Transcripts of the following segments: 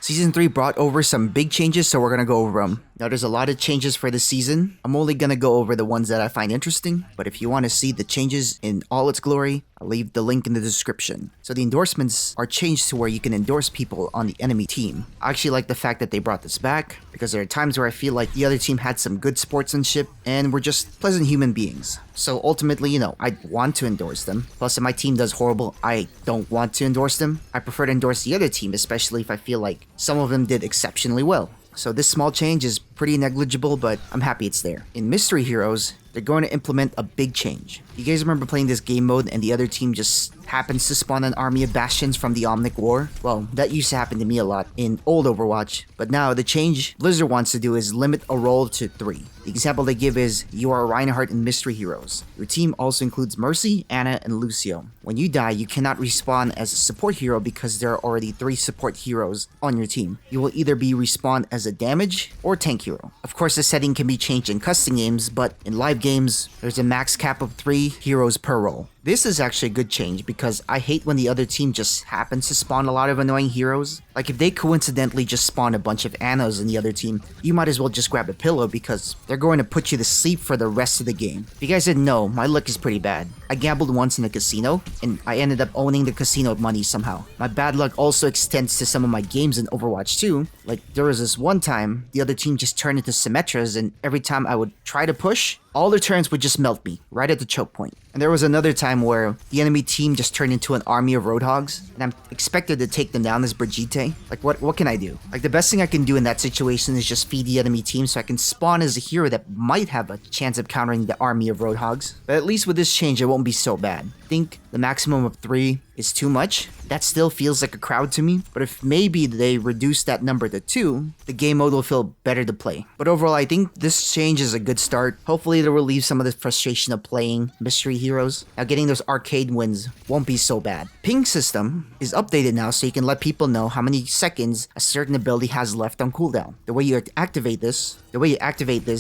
Season 3 brought over some big changes, so we're gonna go over them. Now, there's a lot of changes for this season. I'm only gonna go over the ones that I find interesting, but if you want to see the changes in all its glory, I'll leave the link in the description. So the endorsements are changed to where you can endorse people on the enemy team. I actually like the fact that they brought this back, because there are times where I feel like the other team had some good sportsmanship and were just pleasant human beings. So ultimately, I want to endorse them. Plus, if my team does horrible, I don't want to endorse them. I prefer to endorse the other team, especially if I feel like some of them did exceptionally well. So this small change is pretty negligible, but I'm happy it's there. In Mystery Heroes, they're going to implement a big change. You guys remember playing this game mode and the other team just happens to spawn an army of bastions from the Omnic War? Well, that used to happen to me a lot in old Overwatch, but now the change Blizzard wants to do is limit a role to 3. The example they give is, you are Reinhardt in Mystery Heroes. Your team also includes Mercy, Anna, and Lucio. When you die, you cannot respawn as a support hero because there are already 3 support heroes on your team. You will either be respawned as a damage or tank hero. Of course, the setting can be changed in custom games, but in live games, there's a max cap of 3 heroes per role. This is actually a good change because I hate when the other team just happens to spawn a lot of annoying heroes. Like if they coincidentally just spawn a bunch of Annas in the other team, you might as well just grab a pillow because they're going to put you to sleep for the rest of the game. If you guys didn't know, my luck is pretty bad. I gambled once in a casino and I ended up owning the casino money somehow. My bad luck also extends to some of my games in Overwatch too. Like there was this one time, the other team just turned into Symmetras and every time I would try to push, all their turns would just melt me right at the choke point. And there was another time where the enemy team just turned into an army of Roadhogs, and I'm expected to take them down as Brigitte. Like, what can I do? Like, the best thing I can do in that situation is just feed the enemy team so I can spawn as a hero that might have a chance of countering the army of Roadhogs. But at least with this change, it won't be so bad. I think the maximum of 3 is too much. That still feels like a crowd to me, but if maybe they reduce that number to 2, the game mode will feel better to play. But overall, I think this change is a good start. Hopefully, it will relieve some of the frustration of playing Mystery Heroes. Now, getting those arcade wins won't be so bad. Ping system is updated now so you can let people know how many seconds a certain ability has left on cooldown. The way you activate this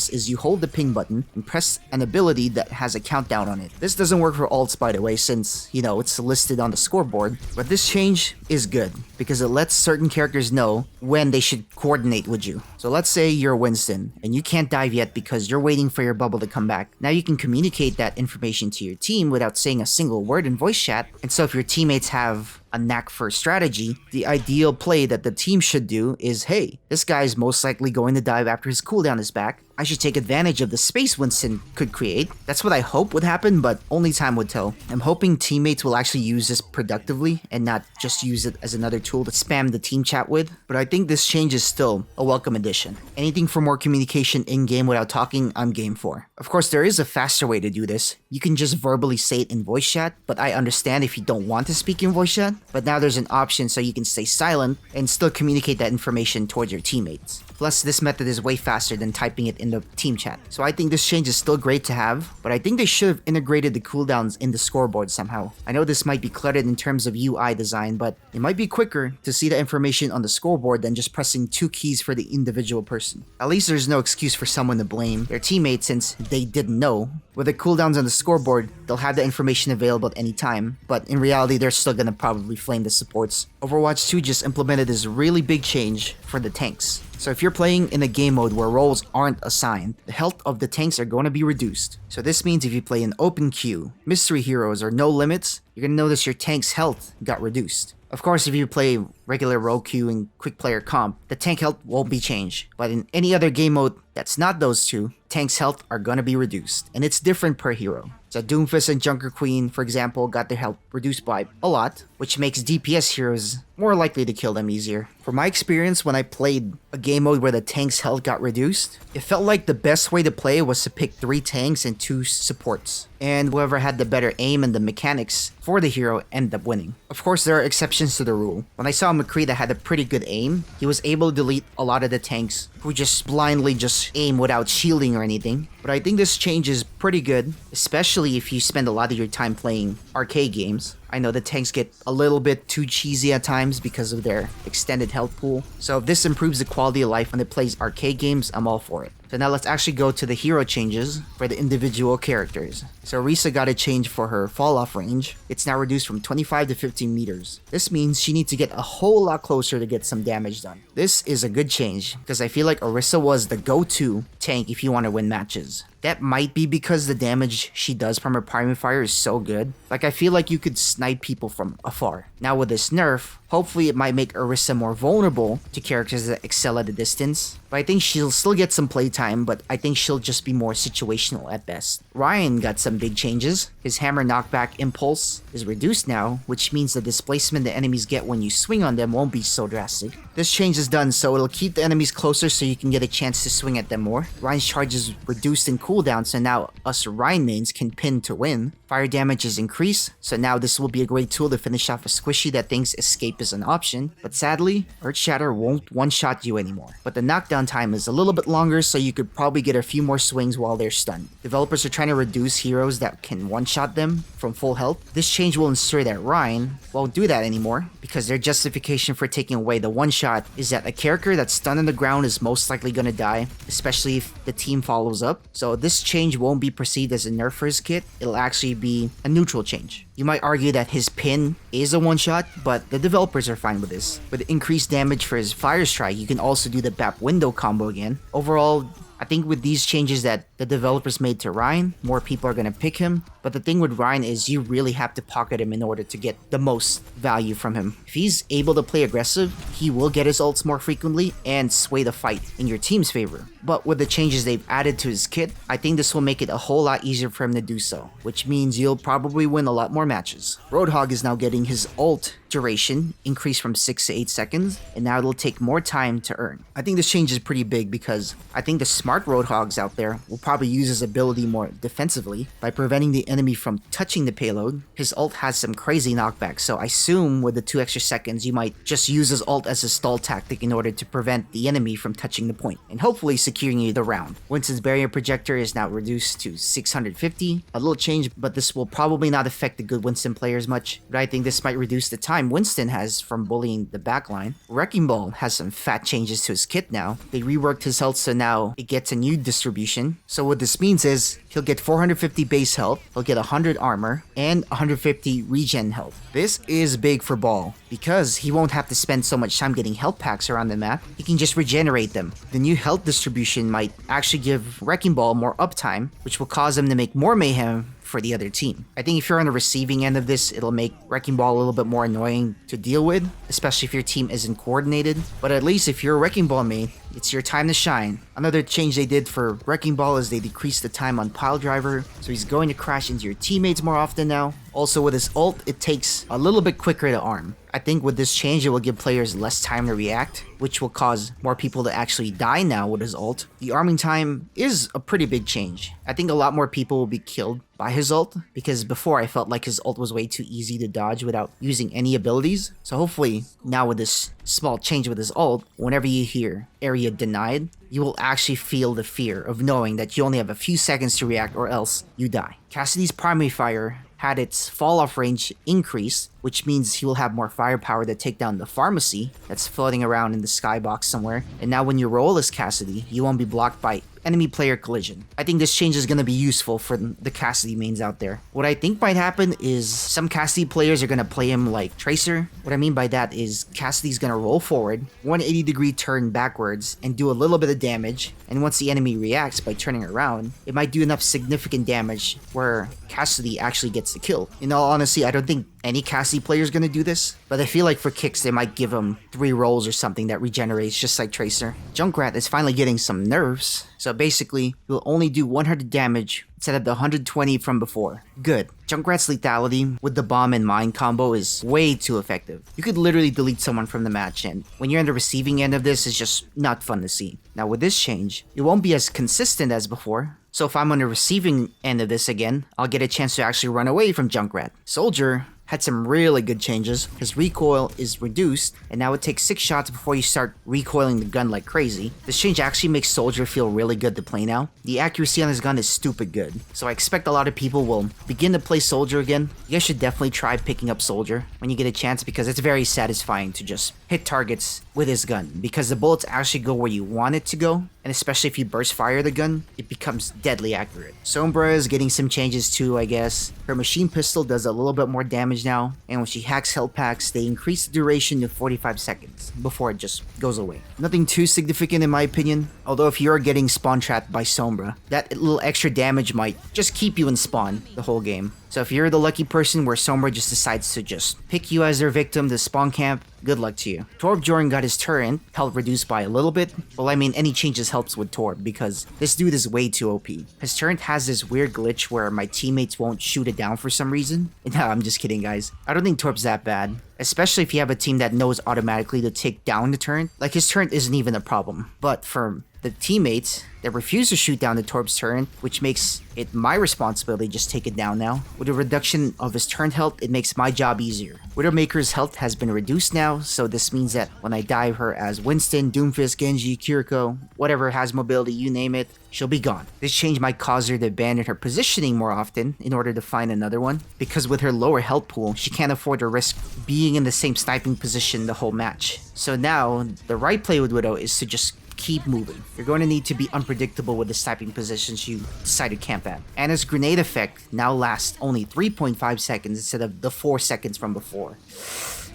is you hold the ping button and press an ability that has a countdown on it. This doesn't work for alts, by the way, since, it's listed on the scoreboard, but this change is good because it lets certain characters know when they should coordinate with you. So let's say you're Winston and you can't dive yet because you're waiting for your bubble to come back. Now you can communicate that information to your team without saying a single word in voice chat. And so if your teammates have a knack for strategy, the ideal play that the team should do is, hey, this guy is most likely going to dive after his cooldown is back. I should take advantage of the space Winston could create. That's what I hope would happen, but only time would tell. I'm hoping teammates will actually use this productively and not just use it as another tool to spam the team chat with. But I think this change is still a welcome addition. Anything for more communication in-game without talking, I'm game for. Of course, there is a faster way to do this. You can just verbally say it in voice chat, but I understand if you don't want to speak in voice chat. But now there's an option so you can stay silent and still communicate that information towards your teammates. Plus, this method is way faster than typing it in the team chat. So I think this change is still great to have, but I think they should have integrated the cooldowns in the scoreboard somehow. I know this might be cluttered in terms of UI design, but it might be quicker to see the information on the scoreboard than just pressing 2 keys for the individual person. At least there's no excuse for someone to blame their teammates since they didn't know. With the cooldowns on the scoreboard, they'll have the information available at any time, but in reality, they're still gonna probably flame the supports. Overwatch 2 just implemented this really big change for the tanks. So if you're playing in a game mode where roles aren't assigned, the health of the tanks are going to be reduced. So this means if you play in open queue, Mystery Heroes, or no limits, you're going to notice your tank's health got reduced. Of course, if you play regular role queue and quick player comp, the tank health won't be changed. But in any other game mode that's not those two, tank's health are gonna be reduced. And it's different per hero. So Doomfist and Junker Queen, for example, got their health reduced by a lot, which makes DPS heroes more likely to kill them easier. From my experience, when I played a game mode where the tank's health got reduced, it felt like the best way to play was to pick 3 tanks and 2 supports. And whoever had the better aim and the mechanics for the hero ended up winning. Of course, there are exceptions to the rule. When I saw McCree that had a pretty good aim, he was able to delete a lot of the tanks who just blindly just aim without shielding or anything. But I think this change is pretty good, especially if you spend a lot of your time playing arcade games. I know the tanks get a little bit too cheesy at times because of their extended health pool. So if this improves the quality of life when it plays arcade games, I'm all for it. So now let's actually go to the hero changes for the individual characters. So Risa got a change for her fall off range. It's now reduced from 25 to 15 meters. This means she needs to get a whole lot closer to get some damage done. This is a good change because I feel like Orisa was the go-to tank if you want to win matches. That might be because the damage she does from her primary fire is so good. Like, I feel like you could snipe people from afar. Now with this nerf, hopefully it might make Orisa more vulnerable to characters that excel at a distance. But I think she'll still get some playtime, but I think she'll just be more situational at best. Ryan got some big changes. His hammer knockback impulse is reduced now, which means the displacement the enemies get when you swing on them won't be so drastic. This change is done so it'll keep the enemies closer so you can get a chance to swing at them more. Ryan's charge is reduced in cooldown, so now us Ryan mains can pin to win. Fire damage is increased, so now this will be a great tool to finish off a squishy that thinks escape is an option. But sadly, Earth Shatter won't one-shot you anymore. But the knockdown time is a little bit longer, so you could probably get a few more swings while they're stunned. Developers are trying to reduce heroes that can one-shot them from full health. This change will ensure that Ryan won't do that anymore, because their justification for taking away the one-shot is that a character that's stunned on the ground is most likely gonna die, especially if the team follows up. So this change won't be perceived as a nerf for his kit, it'll actually be a neutral change. You might argue that his pin is a one-shot, but the developers are fine with this. With increased damage for his Fire Strike, you can also do the BAP window combo again. Overall, I think with these changes that the developers made to Ryan, more people are going to pick him. But the thing with Ryan is you really have to pocket him in order to get the most value from him. If he's able to play aggressive, he will get his ults more frequently and sway the fight in your team's favor. But with the changes they've added to his kit, I think this will make it a whole lot easier for him to do so, which means you'll probably win a lot more matches. Roadhog is now getting his ult duration increased from 6 to 8 seconds, and now it'll take more time to earn. I think this change is pretty big because I think the smart Roadhogs out there will probably use his ability more defensively by preventing the enemy from touching the payload. His ult has some crazy knockback, so I assume with the 2 extra seconds you might just use his ult as a stall tactic in order to prevent the enemy from touching the point, and hopefully securing you the round. Winston's barrier projector is now reduced to 650, a little change, but this will probably not affect the good Winston players much, but I think this might reduce the time Winston has from bullying the backline. Wrecking Ball has some fat changes to his kit now. They reworked his health so now it gets a new distribution. So what this means is he'll get 450 base health, he'll get 100 armor, and 150 regen health. This is big for Ball because he won't have to spend so much time getting health packs around the map. He can just regenerate them. The new health distribution might actually give Wrecking Ball more uptime, which will cause him to make more mayhem for the other team. I think if you're on the receiving end of this, it'll make Wrecking Ball a little bit more annoying to deal with, especially if your team isn't coordinated. But at least if you're a Wrecking Ball main, it's your time to shine. Another change they did for Wrecking Ball is they decreased the time on Pile Driver, so he's going to crash into your teammates more often now. Also with his ult, it takes a little bit quicker to arm. I think with this change, it will give players less time to react, which will cause more people to actually die now with his ult. The arming time is a pretty big change. I think a lot more people will be killed by his ult, because before I felt like his ult was way too easy to dodge without using any abilities. So hopefully, now with this small change with his ult, whenever you hear area denied, you will actually feel the fear of knowing that you only have a few seconds to react or else you die. Cassidy's primary fire had its fall-off range increase, which means he will have more firepower to take down the pharmacy that's floating around in the skybox somewhere. And now when you roll as Cassidy, you won't be blocked by enemy player collision. I think this change is going to be useful for the Cassidy mains out there. What I think might happen is some Cassidy players are going to play him like Tracer. What I mean by that is Cassidy's going to roll forward, 180-degree turn backwards, and do a little bit of damage. And once the enemy reacts by turning around, it might do enough significant damage where Cassidy actually gets the kill. In all honesty, I don't think any Cassidy player is going to do this, but I feel like for kicks they might give him 3 rolls or something that regenerates just like Tracer. Junkrat is finally getting some nerfs, so basically he'll only do 100 damage instead of the 120 from before. Good. Junkrat's lethality with the bomb and mine combo is way too effective. You could literally delete someone from the match, and when you're on the receiving end of this, it's just not fun to see. Now with this change, it won't be as consistent as before. So if I'm on the receiving end of this again, I'll get a chance to actually run away from Junkrat. Soldier had some really good changes. His recoil is reduced, and now it takes 6 shots before you start recoiling the gun like crazy. This change actually makes Soldier feel really good to play now. The accuracy on his gun is stupid good, so I expect a lot of people will begin to play Soldier again. You guys should definitely try picking up Soldier when you get a chance, because it's very satisfying to just hit targets with his gun, because the bullets actually go where you want it to go, and especially if you burst fire the gun, it becomes deadly accurate. Sombra is getting some changes too, I guess. Her machine pistol does a little bit more damage now, and when she hacks health packs, they increase the duration to 45 seconds before it just goes away. Nothing too significant in my opinion, although if you're getting spawn trapped by Sombra, that little extra damage might just keep you in spawn the whole game. So if you're the lucky person where Sombra just decides to just pick you as their victim to spawn camp, good luck to you. Torbjorn got his turret health reduced by a little bit. Well, I mean, any changes helps with Torb because this dude is way too OP. His turret has this weird glitch where my teammates won't shoot it down for some reason. No, I'm just kidding, guys. I don't think Torb's that bad, especially if you have a team that knows automatically to take down the turret. Like, his turret isn't even a problem. But for the teammates that refuse to shoot down the Torb's turret, which makes it my responsibility to just take it down now. With a reduction of his turret health, it makes my job easier. Widowmaker's health has been reduced now, so this means that when I dive her as Winston, Doomfist, Genji, Kiriko, whatever has mobility, you name it, she'll be gone. This change might cause her to abandon her positioning more often in order to find another one, because with her lower health pool, she can't afford to risk being in the same sniping position the whole match. So now, the right play with Widow is to just keep moving. You're going to need to be unpredictable with the sniping positions you decide to camp at. Anna's grenade effect now lasts only 3.5 seconds instead of the 4 seconds from before.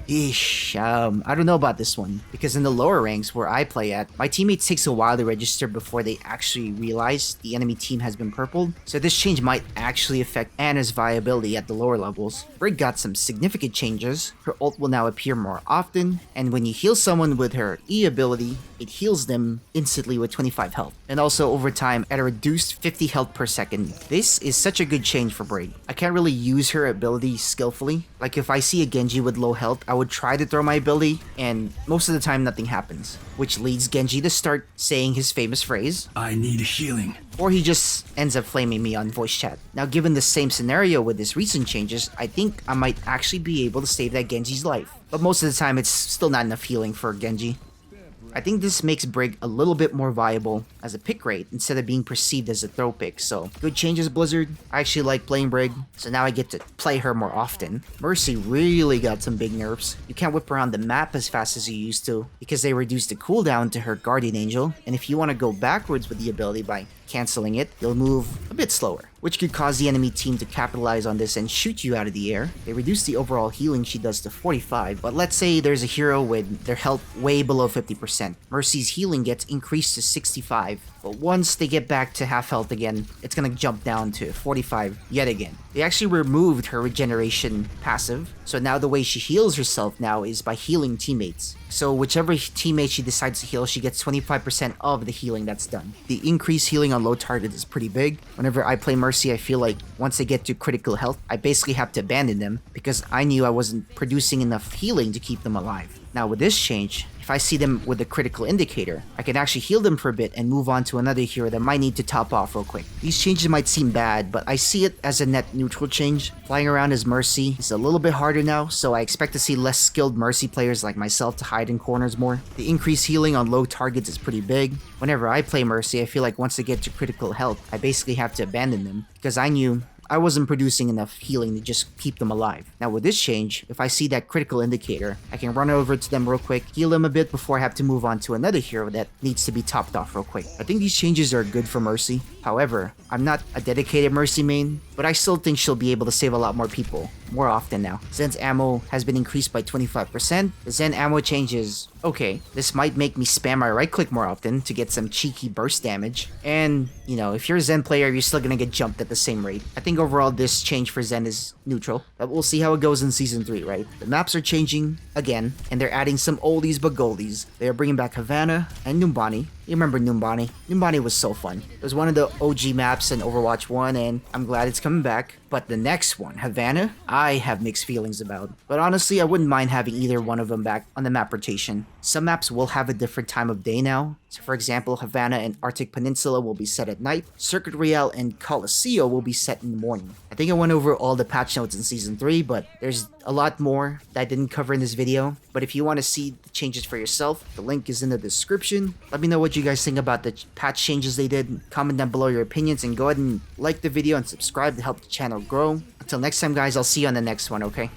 Eesh, I don't know about this one, because in the lower ranks where I play at, my teammates takes a while to register before they actually realize the enemy team has been purpled, so this change might actually affect Anna's viability at the lower levels. Brig got some significant changes. Her ult will now appear more often, and when you heal someone with her E ability, it heals them instantly with 25 health, and also over time at a reduced 50 health per second. This is such a good change for Brig. I can't really use her ability skillfully. Like, if I see a Genji with low health, I would try to throw my ability, and most of the time nothing happens, which leads Genji to start saying his famous phrase, "I need healing." or he just ends up flaming me on voice chat. Now, given the same scenario with his recent changes, I think I might actually be able to save that Genji's life. But most of the time, it's still not enough healing for Genji. I think this makes Brig a little bit more viable as a pick rate instead of being perceived as a throw pick, so good changes, Blizzard. I actually like playing Brig, so now I get to play her more often. Mercy really got some big nerfs. You can't whip around the map as fast as you used to because they reduced the cooldown to her Guardian Angel, and if you want to go backwards with the ability by canceling it, you'll move a bit slower, which could cause the enemy team to capitalize on this and shoot you out of the air. They reduce the overall healing she does to 45, but let's say there's a hero with their health way below 50%. Mercy's healing gets increased to 65, but once they get back to half health again, it's gonna jump down to 45 yet again. They actually removed her regeneration passive, so now the way she heals herself now is by healing teammates. So whichever teammate she decides to heal, she gets 25% of the healing that's done. The increased healing on low target is pretty big. Whenever I play Mercy, I feel like once they get to critical health, I basically have to abandon them because I knew I wasn't producing enough healing to keep them alive. Now with this change, if I see them with a critical indicator, I can actually heal them for a bit and move on to another hero that might need to top off real quick. These changes might seem bad, but I see it as a net neutral change. Flying around as Mercy is a little bit harder now, so I expect to see less skilled Mercy players like myself to hide in corners more. The increased healing on low targets is pretty big. Whenever I play Mercy, I feel like once they get to critical health, I basically have to abandon them because I knew I wasn't producing enough healing to just keep them alive. Now with this change, if I see that critical indicator, I can run over to them real quick, heal them a bit before I have to move on to another hero that needs to be topped off real quick. I think these changes are good for Mercy. However, I'm not a dedicated Mercy main, but I still think she'll be able to save a lot more people more often now. Zen's ammo has been increased by 25%. The Zen ammo changes, okay, this might make me spam my right click more often to get some cheeky burst damage. And, you know, if you're a Zen player, you're still gonna get jumped at the same rate. I think overall this change for Zen is neutral, but we'll see how it goes in Season 3, right? The maps are changing again, and they're adding some oldies but goldies. They are bringing back Havana and Numbani. You remember Numbani? Numbani was so fun. It was one of the OG maps in Overwatch 1, and I'm glad it's coming back. But the next one, Havana, I have mixed feelings about. But honestly, I wouldn't mind having either one of them back on the map rotation. Some maps will have a different time of day now. So for example, Havana and Arctic Peninsula will be set at night. Circuit Real and Colosseo will be set in the morning. I think I went over all the patch notes in Season 3, but there's a lot more that I didn't cover in this video. But if you want to see the changes for yourself, the link is in the description. Let me know what you guys think about the patch changes they did. Comment down below your opinions and go ahead and like the video and subscribe to help the channel grow. Until next time, guys, I'll see you on the next one, okay?